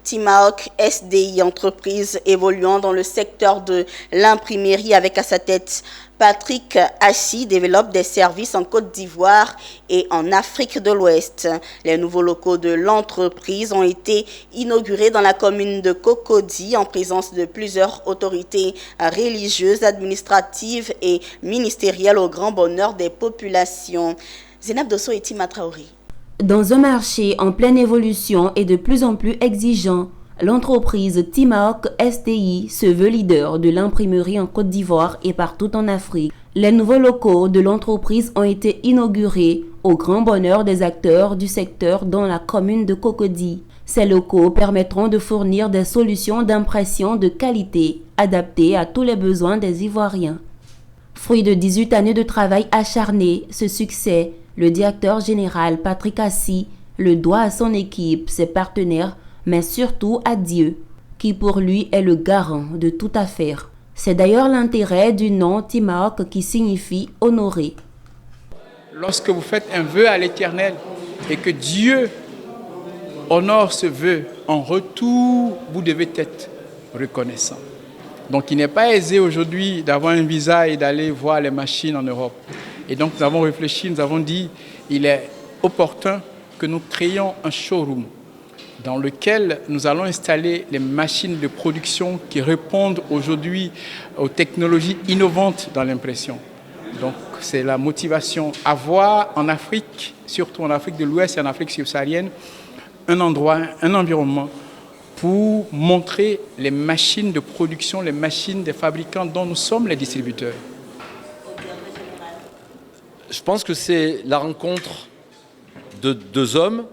Timahawk SDI, entreprise évoluant dans le secteur de l'imprimerie avec à sa tête Patrick Assi, développe des services en Côte d'Ivoire et en Afrique de l'Ouest. Les nouveaux locaux de l'entreprise ont été inaugurés dans la commune de Cocody en présence de plusieurs autorités religieuses, administratives et ministérielles au grand bonheur des populations. Zainab Dosso et Tima Traoré. Dans un marché en pleine évolution et de plus en plus exigeant, l'entreprise Timahawk SDI se veut leader de l'imprimerie en Côte d'Ivoire et partout en Afrique. Les nouveaux locaux de l'entreprise ont été inaugurés au grand bonheur des acteurs du secteur dans la commune de Cocody. Ces locaux permettront de fournir des solutions d'impression de qualité adaptées à tous les besoins des Ivoiriens. Fruit de 18 années de travail acharné, ce succès, le directeur général Patrick Assi le doit à son équipe, ses partenaires, mais surtout à Dieu, qui pour lui est le garant de toute affaire. C'est d'ailleurs l'intérêt du nom Timahawk qui signifie honorer. Lorsque vous faites un vœu à l'Éternel et que Dieu honore ce vœu, en retour, vous devez être reconnaissant. Donc il n'est pas aisé aujourd'hui d'avoir un visa et d'aller voir les machines en Europe. Et donc nous avons réfléchi, nous avons dit il est opportun que nous créions un showroom dans lequel nous allons installer les machines de production qui répondent aujourd'hui aux technologies innovantes dans l'impression. Donc c'est la motivation, avoir en Afrique, surtout en Afrique de l'Ouest et en Afrique subsaharienne, un endroit, un environnement pour montrer les machines de production, les machines des fabricants dont nous sommes les distributeurs. Je pense que c'est la rencontre de deux hommes.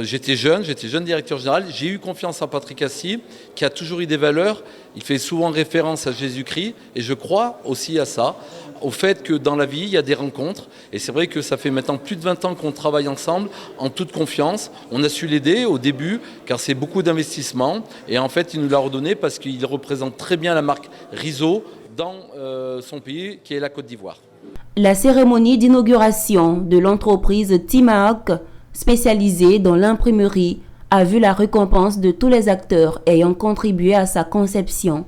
J'étais jeune directeur général. J'ai eu confiance en Patrick Assi, qui a toujours eu des valeurs. Il fait souvent référence à Jésus-Christ. Et je crois aussi à ça, au fait que dans la vie, il y a des rencontres. Et c'est vrai que ça fait maintenant plus de 20 ans qu'on travaille ensemble, en toute confiance. On a su l'aider au début, car c'est beaucoup d'investissement. Et en fait, il nous l'a redonné parce qu'il représente très bien la marque Riso dans son pays, qui est la Côte d'Ivoire. La cérémonie d'inauguration de l'entreprise Timahawk, spécialisée dans l'imprimerie, a vu la récompense de tous les acteurs ayant contribué à sa conception.